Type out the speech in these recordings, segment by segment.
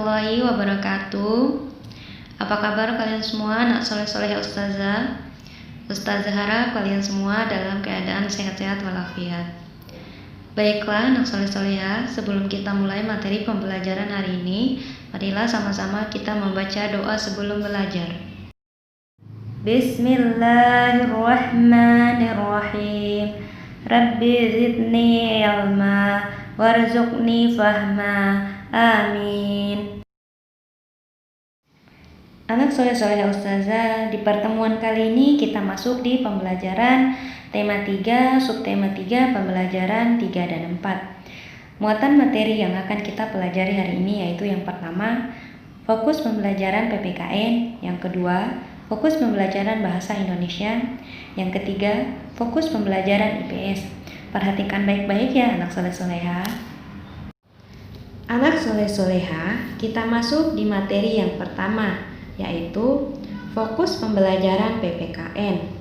warahmatullahi wabarakatuh. Apa kabar kalian semua, anak soleh-soleh ustazah? Ustazah harap kalian semua dalam keadaan sehat-sehat walafiat. Baiklah anak soleh-soleha, sebelum kita mulai materi pembelajaran hari ini, marilah sama-sama kita membaca doa sebelum belajar. Bismillahirrahmanirrahim. Rabbi zidni ilma warzuqni fahma. Amin. Anak soleh-soleh ustazah, di pertemuan kali ini kita masuk di pembelajaran tema 3, subtema 3, pembelajaran 3 dan 4. Muatan materi yang akan kita pelajari hari ini yaitu yang pertama, fokus pembelajaran PPKN, yang kedua, fokus pembelajaran bahasa Indonesia, yang ketiga, fokus pembelajaran IPS. Perhatikan baik-baik ya anak soleh-soleha. Anak soleh-soleha, kita masuk di materi yang pertama, yaitu fokus pembelajaran PPKN.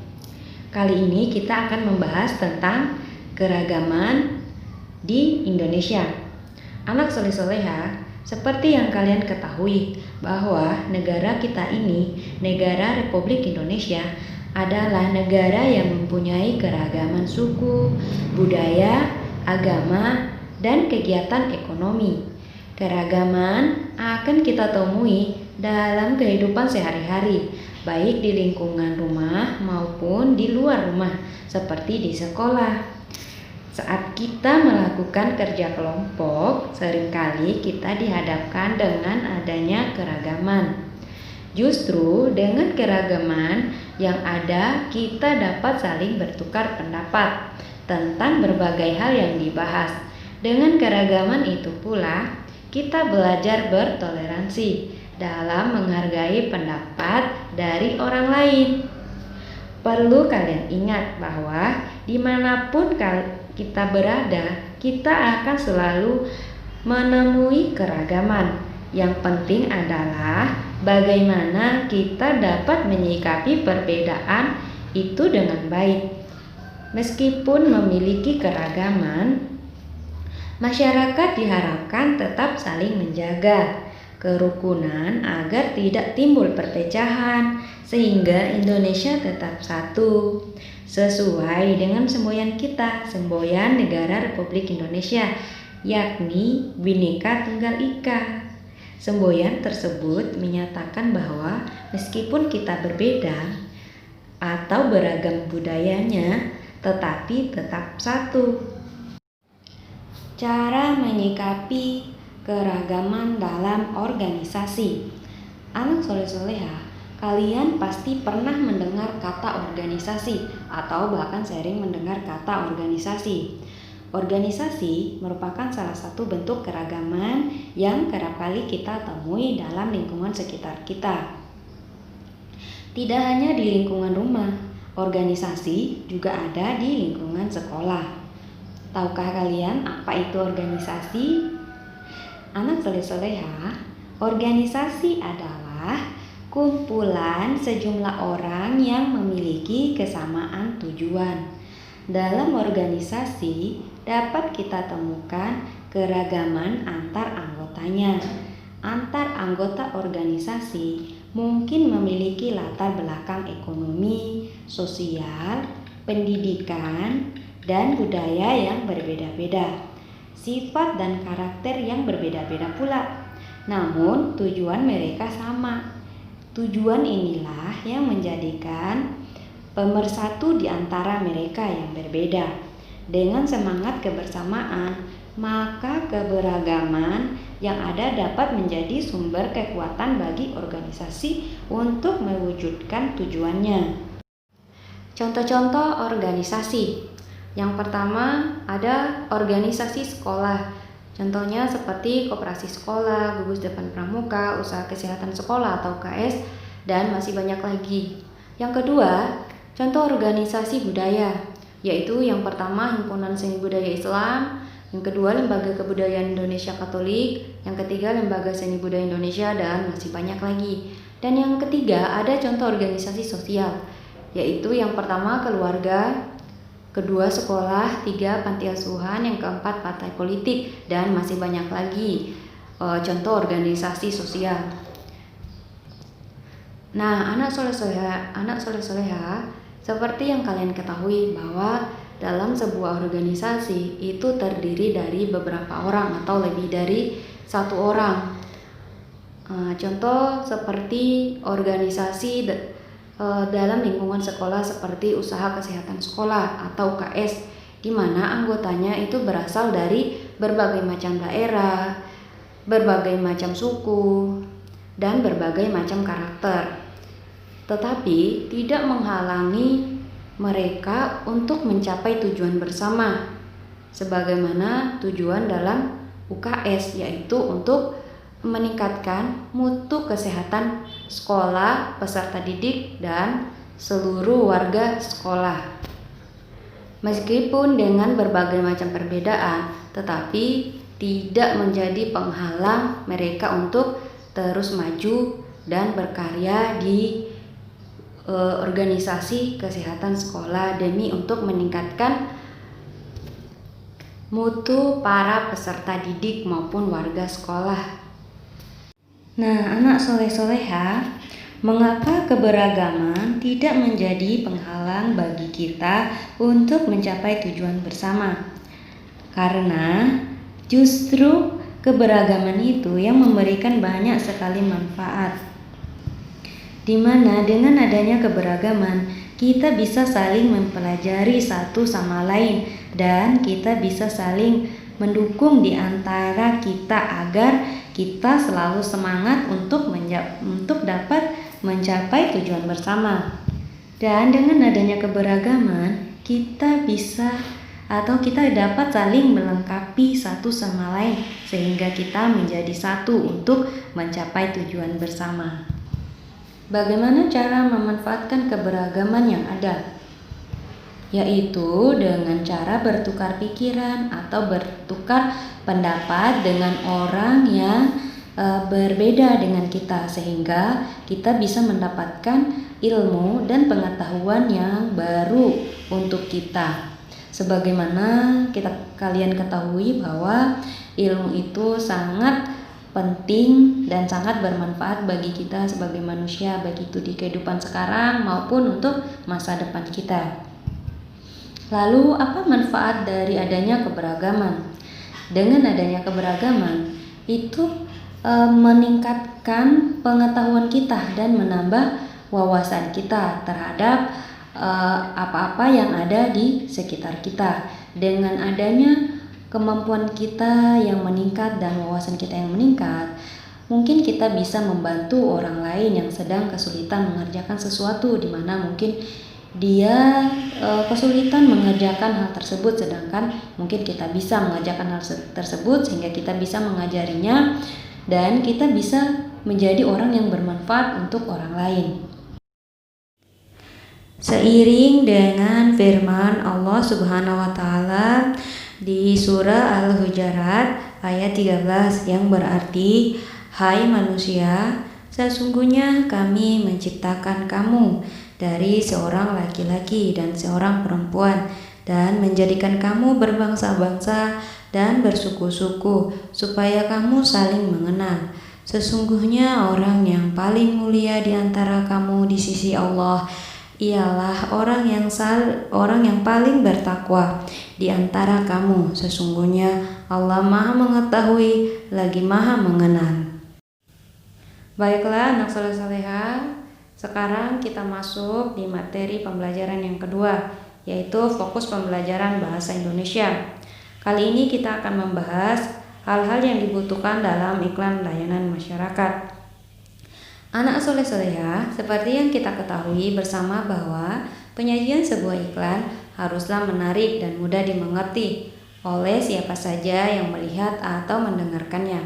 Kali ini kita akan membahas tentang keragaman di Indonesia. Anak soleh-soleha, seperti yang kalian ketahui bahwa negara kita ini, negara Republik Indonesia, adalah negara yang mempunyai keragaman suku, budaya, agama, dan kegiatan ekonomi. Keragaman akan kita temui dalam kehidupan sehari-hari, baik di lingkungan rumah maupun di luar rumah, seperti di sekolah. Saat kita melakukan kerja kelompok, seringkali kita dihadapkan dengan adanya keragaman. Justru dengan keragaman yang ada, kita dapat saling bertukar pendapat tentang berbagai hal yang dibahas. Dengan keragaman itu pula, kita belajar bertoleransi dalam menghargai pendapat dari orang lain. Perlu kalian ingat bahwa dimanapun kita berada, kita akan selalu menemui keragaman. Yang penting adalah bagaimana kita dapat menyikapi perbedaan itu dengan baik. Meskipun memiliki keragaman, masyarakat diharapkan tetap saling menjaga kerukunan agar tidak timbul perpecahan, sehingga Indonesia tetap satu. Sesuai dengan semboyan kita, semboyan negara Republik Indonesia, yakni Bhinneka Tunggal Ika. Semboyan tersebut menyatakan bahwa meskipun kita berbeda atau beragam budayanya, tetapi tetap satu. Cara menyikapi keragaman dalam organisasi. Anak soleh-soleha, kalian pasti pernah mendengar kata organisasi atau bahkan sering mendengar kata organisasi. Organisasi merupakan salah satu bentuk keragaman yang kerap kali kita temui dalam lingkungan sekitar kita. Tidak hanya di lingkungan rumah, organisasi juga ada di lingkungan sekolah. Tahukah kalian apa itu organisasi? Anak soleh-soleha, organisasi adalah kumpulan sejumlah orang yang memiliki kesamaan tujuan. Dalam organisasi dapat kita temukan keragaman antar anggotanya. Antar anggota organisasi mungkin memiliki latar belakang ekonomi, sosial, pendidikan, dan budaya yang berbeda-beda, sifat dan karakter yang berbeda-beda pula. Namun tujuan mereka sama. Tujuan inilah yang menjadikan pemersatu di antara mereka yang berbeda. Dengan semangat kebersamaan, maka keberagaman yang ada dapat menjadi sumber kekuatan bagi organisasi untuk mewujudkan tujuannya. Contoh-contoh organisasi. Yang pertama ada organisasi sekolah. Contohnya seperti koperasi sekolah, gugus depan pramuka, usaha kesehatan sekolah atau UKS, dan masih banyak lagi. Yang kedua, contoh organisasi budaya, yaitu yang pertama Himpunan Seni Budaya Islam, yang kedua Lembaga Kebudayaan Indonesia Katolik, yang ketiga Lembaga Seni Budaya Indonesia, dan masih banyak lagi. Dan yang ketiga ada contoh organisasi sosial, yaitu yang pertama keluarga, kedua sekolah, tiga panti asuhan, yang keempat partai politik, dan masih banyak lagi. contoh organisasi sosial. Nah, anak soleh soleha, seperti yang kalian ketahui bahwa dalam sebuah organisasi itu terdiri dari beberapa orang atau lebih dari satu orang. Contoh seperti organisasi dalam lingkungan sekolah seperti usaha kesehatan sekolah atau UKS, di mana anggotanya itu berasal dari berbagai macam daerah, berbagai macam suku, dan berbagai macam karakter. Tetapi tidak menghalangi mereka untuk mencapai tujuan bersama, sebagaimana tujuan dalam UKS, yaitu untuk meningkatkan mutu kesehatan sekolah, peserta didik, dan seluruh warga sekolah. Meskipun dengan berbagai macam perbedaan, tetapi tidak menjadi penghalang mereka untuk terus maju dan berkarya di organisasi kesehatan sekolah demi untuk meningkatkan mutu para peserta didik maupun warga sekolah. Nah, anak soleh-soleha, mengapa keberagaman tidak menjadi penghalang bagi kita untuk mencapai tujuan bersama? Karena justru keberagaman itu yang memberikan banyak sekali manfaat, di mana dengan adanya keberagaman kita bisa saling mempelajari satu sama lain dan kita bisa saling mendukung di antara kita agar kita selalu semangat untuk dapat mencapai tujuan bersama. Dan dengan adanya keberagaman kita dapat saling melengkapi satu sama lain sehingga kita menjadi satu untuk mencapai tujuan bersama. Bagaimana cara memanfaatkan keberagaman yang ada? Yaitu dengan cara bertukar pikiran atau bertukar pendapat dengan orang yang berbeda dengan kita, sehingga kita bisa mendapatkan ilmu dan pengetahuan yang baru untuk kita. Sebagaimana kalian ketahui bahwa ilmu itu sangat penting dan sangat bermanfaat bagi kita sebagai manusia, baik itu di kehidupan sekarang maupun untuk masa depan kita. Lalu apa manfaat dari adanya keberagaman? Dengan adanya keberagaman itu meningkatkan pengetahuan kita dan menambah wawasan kita terhadap apa-apa yang ada di sekitar kita. Dengan adanya kemampuan kita yang meningkat dan wawasan kita yang meningkat, mungkin kita bisa membantu orang lain yang sedang kesulitan mengerjakan sesuatu, di mana mungkin dia kesulitan mengerjakan hal tersebut, sedangkan mungkin kita bisa mengerjakan hal tersebut sehingga kita bisa mengajarinya dan kita bisa menjadi orang yang bermanfaat untuk orang lain. Seiring dengan firman Allah Subhanahu wa taala di surah Al-Hujurat ayat 13 yang berarti, "Hai manusia, sesungguhnya kami menciptakan kamu dari seorang laki-laki dan seorang perempuan dan menjadikan kamu berbangsa-bangsa dan bersuku-suku supaya kamu saling mengenal. Sesungguhnya orang yang paling mulia di antara kamu di sisi Allah ialah orang yang paling bertakwa di antara kamu. Sesungguhnya Allah Maha mengetahui lagi Maha mengenal." Baiklah anak soleh-soleha, sekarang kita masuk di materi pembelajaran yang kedua, yaitu fokus pembelajaran bahasa Indonesia. Kali ini kita akan membahas hal-hal yang dibutuhkan dalam iklan layanan masyarakat. Anak soleh-soleha, seperti yang kita ketahui bersama bahwa penyajian sebuah iklan haruslah menarik dan mudah dimengerti oleh siapa saja yang melihat atau mendengarkannya.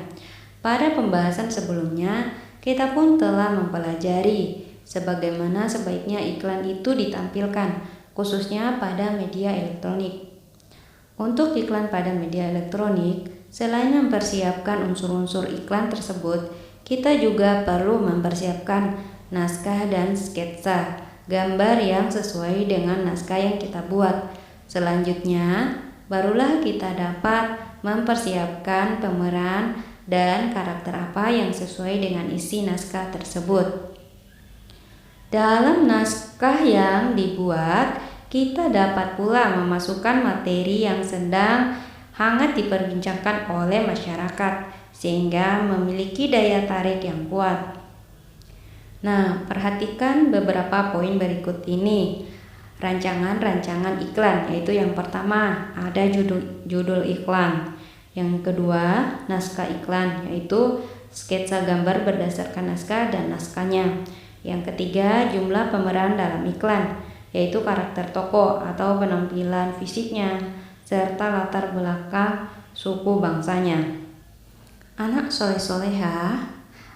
Pada pembahasan sebelumnya, kita pun telah mempelajari sebagaimana sebaiknya iklan itu ditampilkan, khususnya pada media elektronik. Untuk iklan pada media elektronik, selain mempersiapkan unsur-unsur iklan tersebut, kita juga perlu mempersiapkan naskah dan sketsa gambar yang sesuai dengan naskah yang kita buat. Selanjutnya, barulah kita dapat mempersiapkan pemeran dan karakter apa yang sesuai dengan isi naskah tersebut. Dalam naskah yang dibuat, kita dapat pula memasukkan materi yang sedang hangat diperbincangkan oleh masyarakat, sehingga memiliki daya tarik yang kuat. Nah, perhatikan beberapa poin berikut ini. Rancangan-rancangan iklan, yaitu yang pertama ada judul iklan. Yang kedua, naskah iklan, yaitu sketsa gambar berdasarkan naskah dan naskahnya. Yang ketiga, jumlah pemeran dalam iklan, yaitu karakter tokoh atau penampilan fisiknya, serta latar belakang suku bangsanya. Anak soleh-soleha,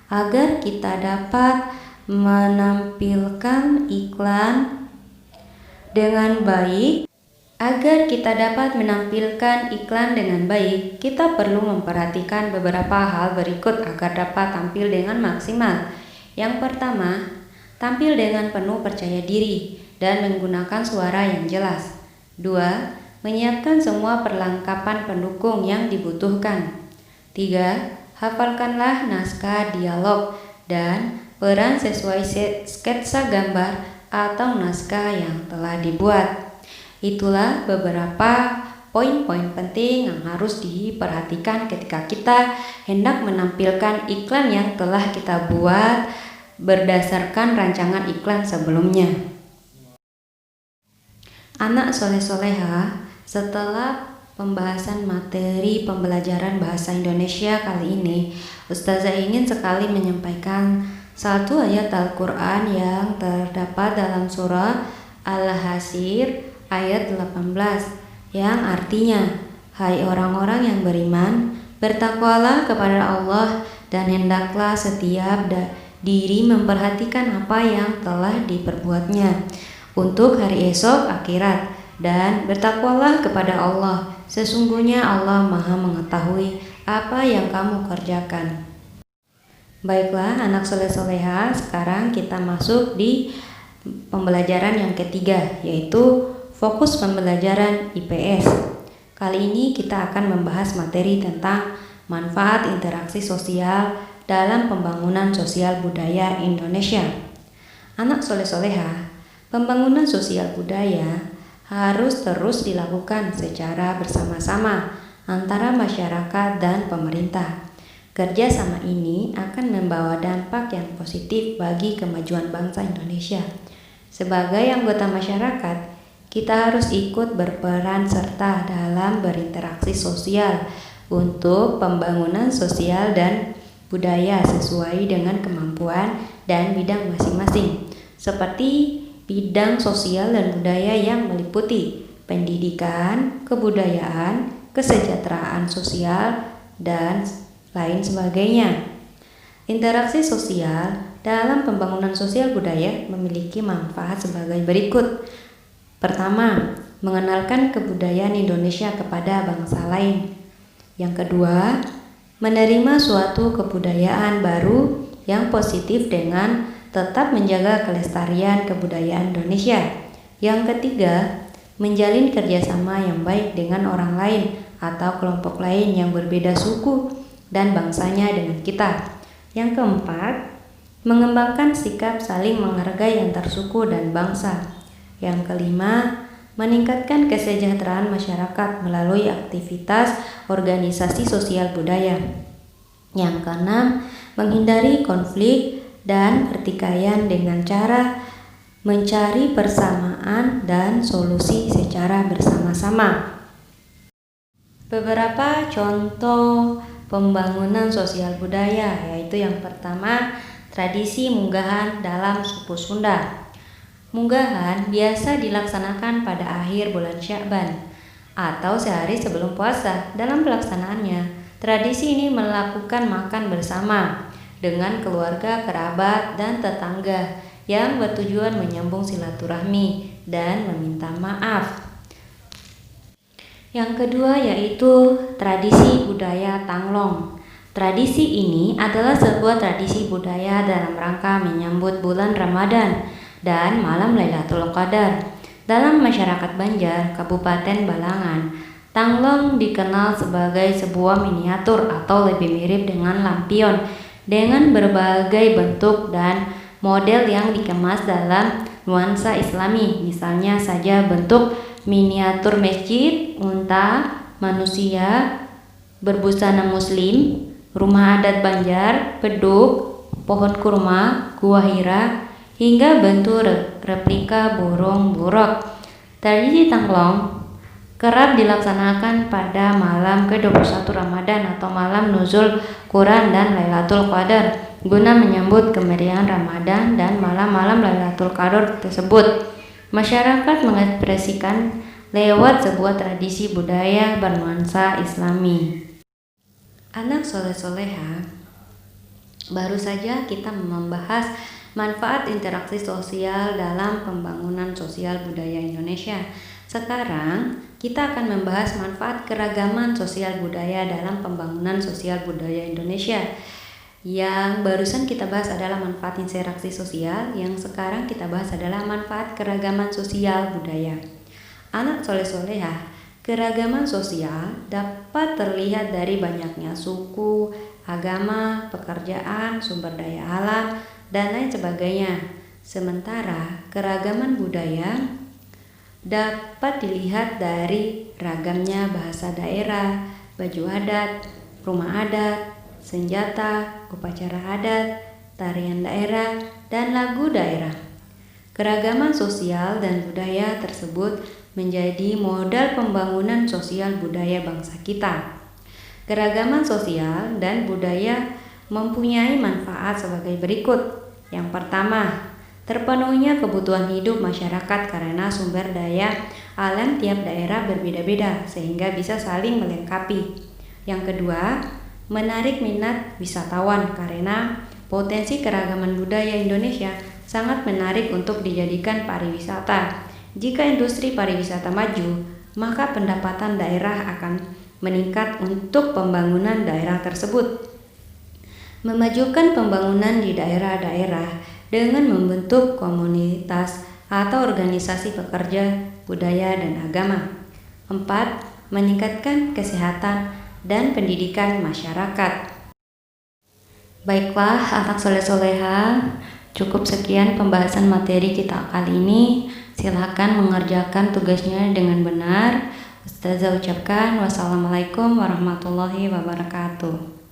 agar kita dapat menampilkan iklan dengan baik, kita perlu memperhatikan beberapa hal berikut agar dapat tampil dengan maksimal. Yang pertama, tampil dengan penuh percaya diri dan menggunakan suara yang jelas. 2. Menyiapkan semua perlengkapan pendukung yang dibutuhkan. 3. Hafalkanlah naskah dialog dan peran sesuai sketsa gambar atau naskah yang telah dibuat. Itulah beberapa poin-poin penting yang harus diperhatikan ketika kita hendak menampilkan iklan yang telah kita buat berdasarkan rancangan iklan sebelumnya. Anak soleh-soleha, setelah pembahasan materi pembelajaran bahasa Indonesia kali ini, Ustazah ingin sekali menyampaikan satu ayat Al-Quran yang terdapat dalam surah Al-Hasyr ayat 18 yang artinya, hai orang-orang yang beriman, bertakwalah kepada Allah dan hendaklah setiap diri memperhatikan apa yang telah diperbuatnya untuk hari esok akhirat, dan bertakwalah kepada Allah, sesungguhnya Allah Maha mengetahui apa yang kamu kerjakan. Baiklah anak soleh-soleha, sekarang kita masuk di pembelajaran yang ketiga, yaitu fokus pembelajaran IPS. Kali ini kita akan membahas materi tentang manfaat interaksi sosial dalam pembangunan sosial budaya Indonesia. Anak soleh-soleha, pembangunan sosial budaya harus terus dilakukan secara bersama-sama antara masyarakat dan pemerintah. Kerjasama ini akan membawa dampak yang positif bagi kemajuan bangsa Indonesia. Sebagai anggota masyarakat, kita harus ikut berperan serta dalam berinteraksi sosial untuk pembangunan sosial dan budaya sesuai dengan kemampuan dan bidang masing-masing, seperti bidang sosial dan budaya yang meliputi pendidikan, kebudayaan, kesejahteraan sosial, dan lain sebagainya. Interaksi sosial dalam pembangunan sosial budaya memiliki manfaat sebagai berikut. Pertama, mengenalkan kebudayaan Indonesia kepada bangsa lain. Yang kedua, menerima suatu kebudayaan baru yang positif dengan tetap menjaga kelestarian kebudayaan Indonesia. Yang ketiga, menjalin kerjasama yang baik dengan orang lain atau kelompok lain yang berbeda suku dan bangsanya dengan kita. Yang keempat, mengembangkan sikap saling menghargai antar suku dan bangsa. Yang kelima, meningkatkan kesejahteraan masyarakat melalui aktivitas organisasi sosial budaya. Yang keenam, menghindari konflik dan pertikaian dengan cara mencari persamaan dan solusi secara bersama-sama. Beberapa contoh pembangunan sosial budaya, yaitu yang pertama, tradisi munggahan dalam suku Sunda. Munggahan biasa dilaksanakan pada akhir bulan Sya'ban atau sehari sebelum puasa. Dalam pelaksanaannya, tradisi ini melakukan makan bersama dengan keluarga, kerabat, dan tetangga yang bertujuan menyambung silaturahmi dan meminta maaf. Yang kedua yaitu tradisi budaya Tanglong. Tradisi ini adalah sebuah tradisi budaya dalam rangka menyambut bulan Ramadan dan malam Lailatul Qadar. Dalam masyarakat Banjar, Kabupaten Balangan, Tanglong dikenal sebagai sebuah miniatur atau lebih mirip dengan lampion dengan berbagai bentuk dan model yang dikemas dalam nuansa Islami. Misalnya saja bentuk miniatur masjid, unta, manusia berbusana muslim, rumah adat Banjar, beduk, pohon kurma, gua Hira, hingga bentuk replika burung buruk. Tradisi Tanglong kerap dilaksanakan pada malam ke-21 Ramadan atau malam nuzul Quran dan Lailatul Qadar guna menyambut kemeriahan Ramadan dan malam-malam Lailatul Qadar tersebut. Masyarakat mengekspresikan lewat sebuah tradisi budaya bernuansa Islami. Anak soleh-soleha, baru saja kita membahas manfaat interaksi sosial dalam pembangunan sosial budaya Indonesia. Sekarang kita akan membahas manfaat keragaman sosial budaya dalam pembangunan sosial budaya Indonesia. Yang barusan kita bahas adalah manfaat interaksi sosial, yang sekarang kita bahas adalah manfaat keragaman sosial budaya. Anak soleh-soleha, keragaman sosial dapat terlihat dari banyaknya suku, agama, pekerjaan, sumber daya alam, dan lain sebagainya. Sementara keragaman budaya dapat dilihat dari ragamnya bahasa daerah, baju adat, rumah adat, senjata, upacara adat, tarian daerah, dan lagu daerah. Keragaman sosial dan budaya tersebut menjadi modal pembangunan sosial budaya bangsa kita. Keragaman sosial dan budaya mempunyai manfaat sebagai berikut. Yang pertama, terpenuhnya kebutuhan hidup masyarakat karena sumber daya alam tiap daerah berbeda-beda sehingga bisa saling melengkapi. Yang kedua, menarik minat wisatawan karena potensi keragaman budaya Indonesia sangat menarik untuk dijadikan pariwisata. Jika industri pariwisata maju, maka pendapatan daerah akan meningkat untuk pembangunan daerah tersebut. Memajukan pembangunan di daerah-daerah dengan membentuk komunitas atau organisasi pekerja budaya dan agama. 4. Meningkatkan kesehatan dan pendidikan masyarakat. Baiklah anak soleh-soleha, cukup sekian pembahasan materi kita kali ini. Silakan mengerjakan tugasnya dengan benar. Ustazah ucapkan wassalamualaikum warahmatullahi wabarakatuh.